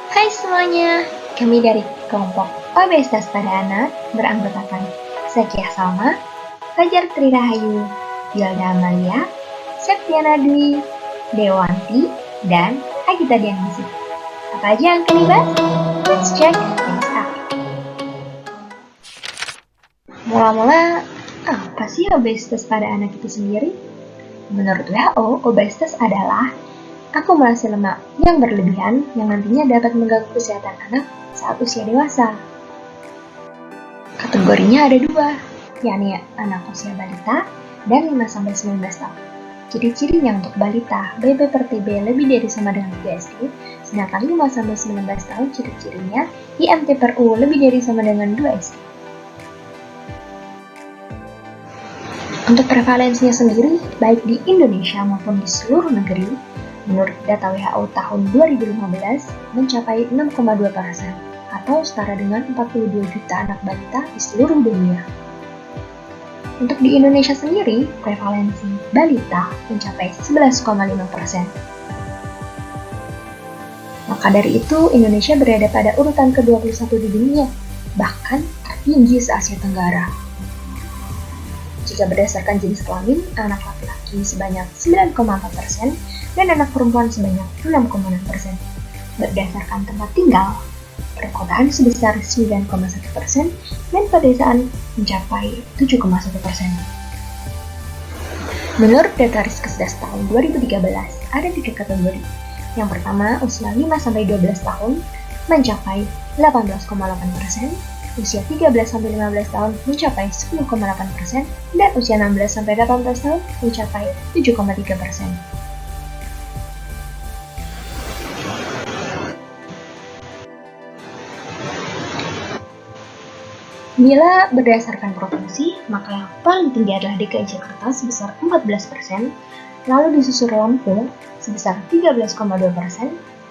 Hai semuanya, kami dari kelompok Obesitas pada Anak beranggotakan Zakiah Salma, Fajar Trirahayu, Yolda Amalia, Septiana Dwi, Dewanti, dan Agita Dianisi. Apa aja yang akan dibahas? Let's check things out. Mula-mula, apa sih obesitas pada anak itu sendiri? Menurut WHO, obesitas adalah akumulasi lemak yang berlebihan yang nantinya dapat mengganggu kesehatan anak saat usia dewasa. Kategorinya ada dua, yakni anak usia balita dan 5-19 tahun. Ciri-cirinya untuk balita, BB per TB lebih dari sama dengan 3 SD, sedangkan 5-19 tahun ciri-cirinya IMT per U lebih dari sama dengan 2 SD. Untuk prevalensinya sendiri, baik di Indonesia maupun di seluruh negeri, menurut data WHO tahun 2015 mencapai 6,2% atau setara dengan 42 juta anak balita di seluruh dunia. Untuk di Indonesia sendiri, prevalensi balita mencapai 11,5%. Maka dari itu, Indonesia berada pada urutan ke-21 di dunia, bahkan tertinggi se-Asia Tenggara. Jika berdasarkan jenis kelamin, anak laki-laki sebanyak 9,4% dan anak perempuan sebanyak 6,6%. Berdasarkan tempat tinggal, perkotaan sebesar 9,1% dan pedesaan mencapai 7,1%. Menurut data Riskesdas tahun 2013, ada 3 kategori. Yang pertama, usia 5-12 tahun mencapai 18,8%, usia 13-15 tahun mencapai 10,8%, dan usia 16-18 tahun mencapai 7,3%. Bila berdasarkan provinsi, maka yang paling tinggi adalah DKI Jakarta sebesar 14%, lalu disusul Lampung sebesar 13,2%,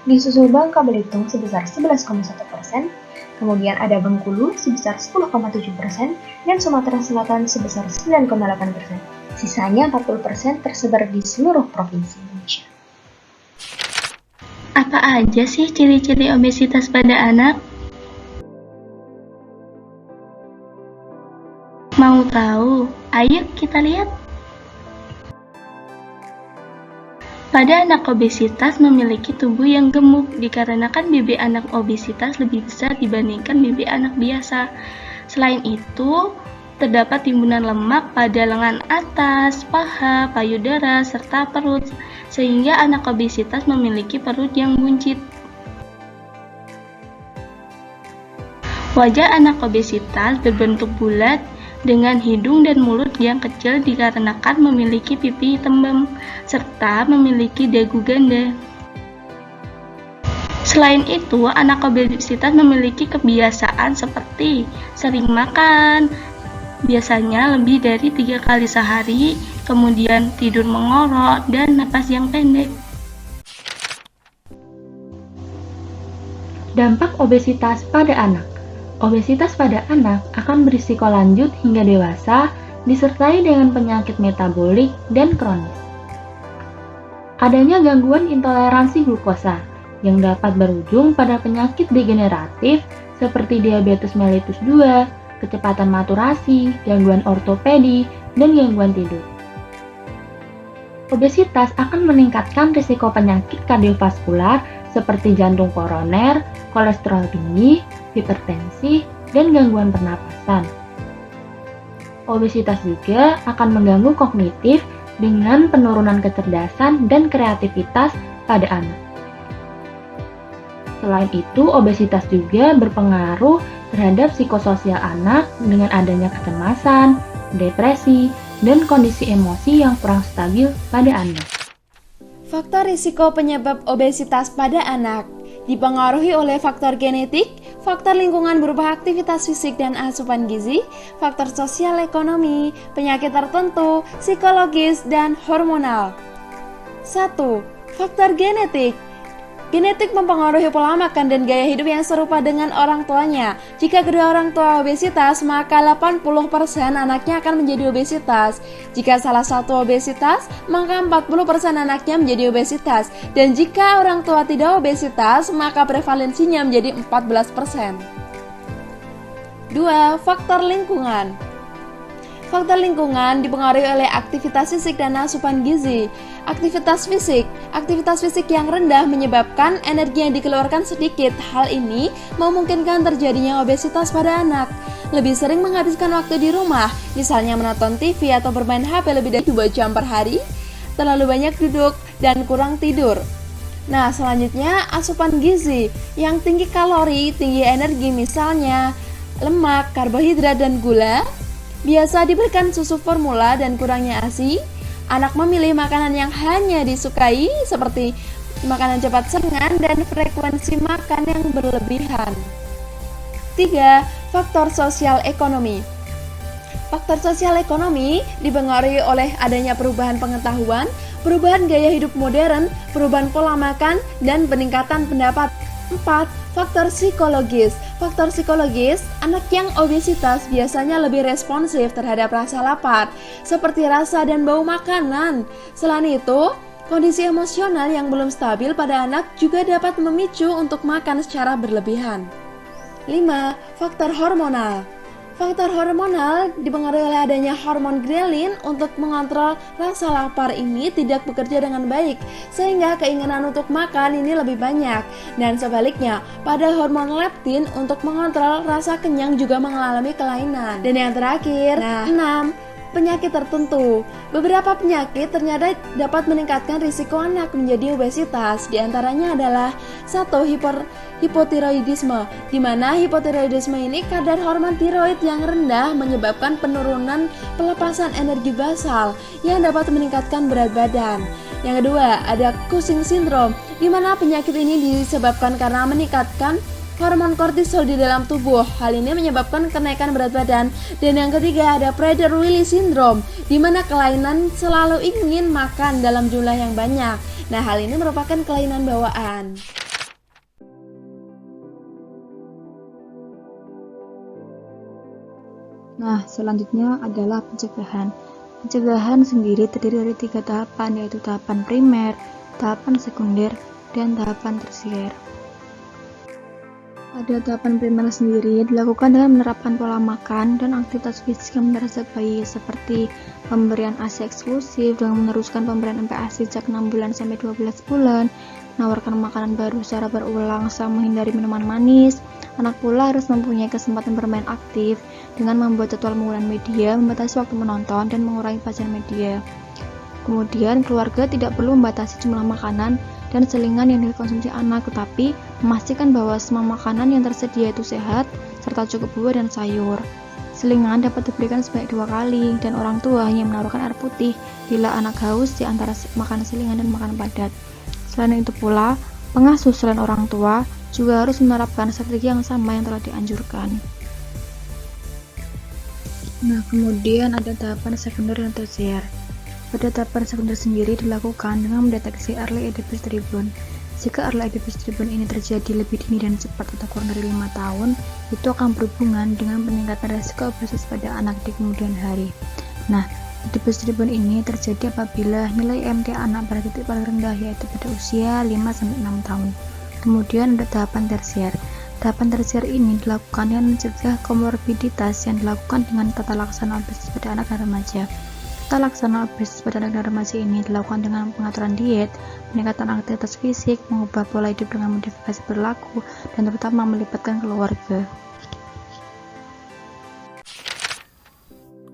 disusul Bangka Belitung sebesar 11,1%, kemudian ada Bengkulu sebesar 10,7%, dan Sumatera Selatan sebesar 9,8%. Sisanya 40% tersebar di seluruh provinsi Indonesia. Apa aja sih ciri-ciri obesitas pada anak? Mau tahu? Ayo kita lihat. Pada anak obesitas memiliki tubuh yang gemuk dikarenakan BB anak obesitas lebih besar dibandingkan BB anak biasa. Selain itu, terdapat timbunan lemak pada lengan atas, paha, payudara, serta perut, sehingga anak obesitas memiliki perut yang buncit. Wajah anak obesitas berbentuk bulat dengan hidung dan mulut yang kecil dikarenakan memiliki pipi tembem, serta memiliki dagu ganda. Selain itu, anak obesitas memiliki kebiasaan seperti sering makan, biasanya lebih dari 3 kali sehari, kemudian tidur mengorok, dan napas yang pendek. Dampak obesitas pada anak. Obesitas pada anak akan berisiko lanjut hingga dewasa, disertai dengan penyakit metabolik dan kronis. Adanya gangguan intoleransi glukosa, yang dapat berujung pada penyakit degeneratif seperti diabetes mellitus 2, kecepatan maturasi, gangguan ortopedi, dan gangguan tidur. Obesitas akan meningkatkan risiko penyakit kardiovaskular seperti jantung koroner, kolesterol tinggi, hipertensi, dan gangguan pernapasan. Obesitas juga akan mengganggu kognitif dengan penurunan kecerdasan dan kreativitas pada anak. Selain itu, obesitas juga berpengaruh terhadap psikososial anak dengan adanya kecemasan, depresi, dan kondisi emosi yang kurang stabil pada anak. Faktor risiko penyebab obesitas pada anak dipengaruhi oleh faktor genetik, faktor lingkungan berupa aktivitas fisik dan asupan gizi, faktor sosial ekonomi, penyakit tertentu, psikologis, dan hormonal. 1. Faktor genetik. Genetik mempengaruhi pola makan dan gaya hidup yang serupa dengan orang tuanya. Jika kedua orang tua obesitas, maka 80% anaknya akan menjadi obesitas. Jika salah satu obesitas, maka 40% anaknya menjadi obesitas. Dan jika orang tua tidak obesitas, maka prevalensinya menjadi 14%. 2. Faktor lingkungan. Faktor lingkungan dipengaruhi oleh aktivitas fisik dan asupan gizi. Aktivitas fisik yang rendah menyebabkan energi yang dikeluarkan sedikit. Hal ini memungkinkan terjadinya obesitas pada anak. Lebih sering menghabiskan waktu di rumah, misalnya menonton TV atau bermain HP lebih dari 2 jam per hari, terlalu banyak duduk, dan kurang tidur. Nah, selanjutnya asupan gizi yang tinggi kalori, tinggi energi, misalnya lemak, karbohidrat, dan gula. Biasa diberikan susu formula dan kurangnya ASI. Anak memilih makanan yang hanya disukai seperti makanan cepat saji dan frekuensi makan yang berlebihan. 3. Faktor sosial ekonomi. Faktor sosial ekonomi dipengaruhi oleh adanya perubahan pengetahuan, perubahan gaya hidup modern, perubahan pola makan, dan peningkatan pendapat. 4. Faktor psikologis. Faktor psikologis, anak yang obesitas biasanya lebih responsif terhadap rasa lapar, seperti rasa dan bau makanan. Selain itu, kondisi emosional yang belum stabil pada anak juga dapat memicu untuk makan secara berlebihan. 5. Faktor hormonal. Faktor hormonal dipengaruhi oleh adanya hormon grelin untuk mengontrol rasa lapar ini tidak bekerja dengan baik, sehingga keinginan untuk makan ini lebih banyak. Dan sebaliknya, pada hormon leptin untuk mengontrol rasa kenyang juga mengalami kelainan. Dan yang terakhir, 6. Penyakit tertentu. Beberapa penyakit ternyata dapat meningkatkan risiko anak menjadi obesitas. Di antaranya adalah 1. Hipotiroidisme, di mana hipotiroidisme ini kadar hormon tiroid yang rendah menyebabkan penurunan pelepasan energi basal yang dapat meningkatkan berat badan. Yang kedua, ada Cushing syndrome, di mana penyakit ini disebabkan karena meningkatkan hormon kortisol di dalam tubuh. Hal ini menyebabkan kenaikan berat badan. Dan yang ketiga ada Prader-Willi syndrome, di mana kelainan selalu ingin makan dalam jumlah yang banyak. Nah, hal ini merupakan kelainan bawaan. Nah, selanjutnya adalah pencegahan. Pencegahan sendiri terdiri dari 3 tahapan, yaitu tahapan primer, tahapan sekunder, dan tahapan tersier. Pada tahapan primer sendiri dilakukan dengan menerapkan pola makan dan aktivitas fisik yang mendesak bayi, seperti pemberian ASI eksklusif dengan meneruskan pemberian MPASI sejak 6 bulan sampai 12 bulan, menawarkan makanan baru secara berulang sama menghindari minuman manis. Anak pula harus mempunyai kesempatan bermain aktif dengan membuat jadwal penggunaan media, membatasi waktu menonton, dan mengurangi paparan media. Kemudian, keluarga tidak perlu membatasi jumlah makanan dan selingan yang dikonsumsi anak, tetapi memastikan bahwa semua makanan yang tersedia itu sehat, serta cukup buah dan sayur. Selingan dapat diberikan sebanyak 2 kali, dan orang tua hanya menaruhkan air putih bila anak haus di antara makan selingan dan makan padat. Selain itu pula, pengasuh selain orang tua juga harus menerapkan strategi yang sama yang telah dianjurkan. Nah, kemudian ada tahapan sekunder dan tersier. Pada tahapan sekunder sendiri dilakukan dengan mendeteksi early Oedipus tribun. Jika early Oedipus tribun ini terjadi lebih dini dan cepat atau kurang dari 5 tahun, itu akan berhubungan dengan peningkatan risiko obesitas pada anak di kemudian hari. Nah, Oedipus tribun ini terjadi apabila nilai IMT anak pada titik paling rendah, yaitu pada usia 5-6 tahun. Kemudian ada tahapan tersier. Tahapan tersier ini dilakukan dengan mencegah komorbiditas yang dilakukan dengan tata laksana obesitas pada anak dan remaja. Tata laksana obesitas pada anak dan remaja ini dilakukan dengan pengaturan diet, peningkatan aktivitas fisik, mengubah pola hidup dengan modifikasi perilaku, dan terutama melibatkan keluarga.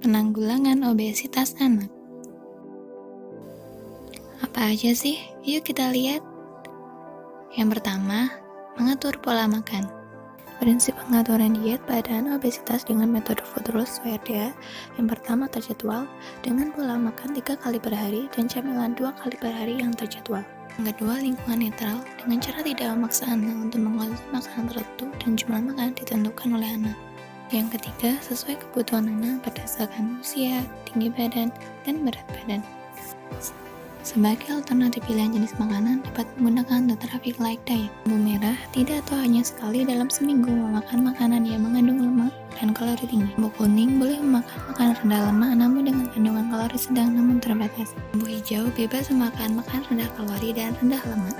Penanggulangan obesitas anak. Apa aja sih? Yuk kita lihat. Yang pertama, mengatur pola makan. Prinsip pengaturan diet pada anak obesitas dengan metode food rules WRDA. Yang pertama, terjadwal dengan pola makan 3 kali per hari dan camilan 2 kali per hari yang terjadwal. Yang kedua, lingkungan netral dengan cara tidak memaksa anak untuk mengonsumsi makanan tertentu dan jumlah makan ditentukan oleh anak. Yang ketiga, sesuai kebutuhan anak berdasarkan usia, tinggi badan, dan berat badan. Sebagai alternatif pilihan jenis makanan dapat menggunakan the traffic light diet. Lampu merah tidak atau hanya sekali dalam seminggu memakan makanan yang mengandung lemak dan kalori tinggi. Lampu kuning boleh memakan makanan rendah lemak namun dengan kandungan kalori sedang namun terbatas. Lampu hijau bebas memakan makanan rendah kalori dan rendah lemak.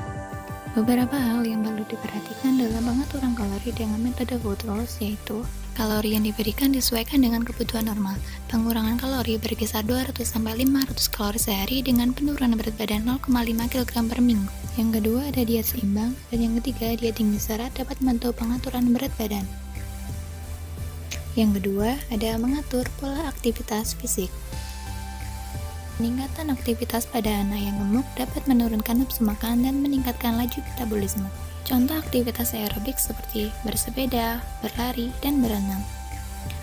Beberapa hal yang perlu diperhatikan dalam pengaturan kalori dengan metode food rules yaitu kalori yang diberikan disesuaikan dengan kebutuhan normal. Pengurangan kalori berkisar 200-500 kalori sehari dengan penurunan berat badan 0,5 kg per minggu. Yang kedua ada diet seimbang, dan yang ketiga diet tinggi serat dapat membantu pengaturan berat badan. Yang kedua ada mengatur pola aktivitas fisik. Peningkatan aktivitas pada anak yang gemuk dapat menurunkan nafsu makan dan meningkatkan laju metabolisme. Contoh aktivitas aerobik seperti bersepeda, berlari, dan berenang.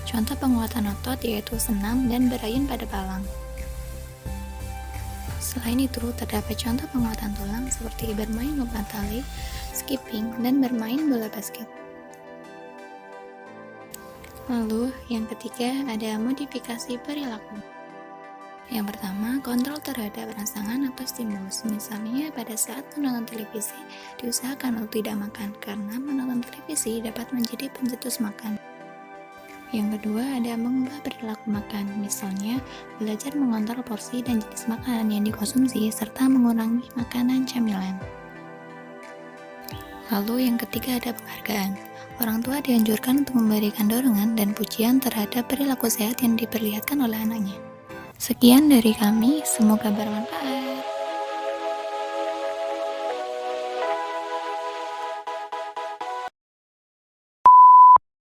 Contoh penguatan otot yaitu senam dan berayun pada palang. Selain itu, terdapat contoh penguatan tulang seperti bermain lompat tali, skipping, dan bermain bola basket. Lalu, yang ketiga ada modifikasi perilaku. Yang pertama, kontrol terhadap rangsangan atau stimulus. Misalnya, pada saat menonton televisi, diusahakan untuk tidak makan, karena menonton televisi dapat menjadi pencetus makan. Yang kedua, ada mengubah perilaku makan. Misalnya, belajar mengontrol porsi dan jenis makanan yang dikonsumsi, serta mengurangi makanan camilan. Lalu, yang ketiga ada penghargaan. Orang tua dianjurkan untuk memberikan dorongan dan pujian terhadap perilaku sehat yang diperlihatkan oleh anaknya. Sekian dari kami, semoga bermanfaat.